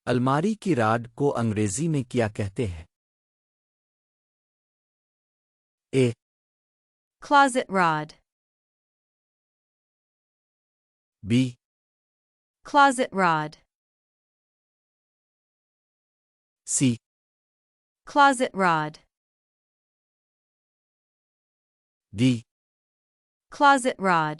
الماری کی راڈ کو انگریزی میں کیا کہتے ہیں؟ A closet rod, B closet rod, C closet rod, D closet rod.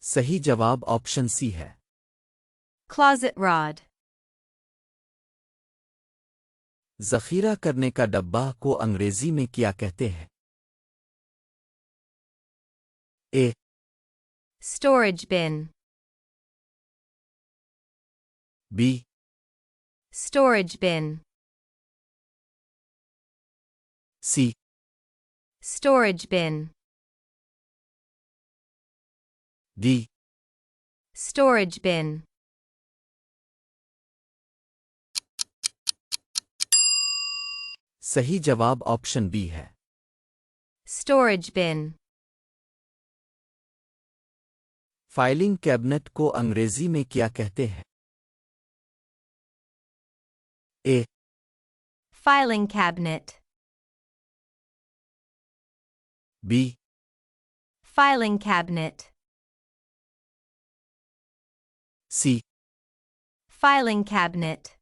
صحیح جواب آپشن سی ہے۔ Closet rod, ذخیرہ کرنے کا ڈبہ کو انگریزی میں کیا کہتے ہیں؟ A storage bin, B storage bin, C storage bin, D storage bin. صحیح جواب آپشن بی ہے۔ Storage bin, فائلنگ کیبنٹ کو انگریزی میں کیا کہتے ہیں؟ A filing cabinet, B filing cabinet, C filing cabinet,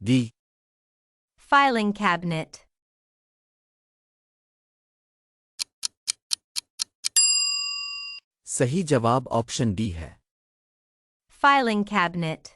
D filing cabinet. صحیح جواب آپشن ڈی ہے۔ Filing cabinet,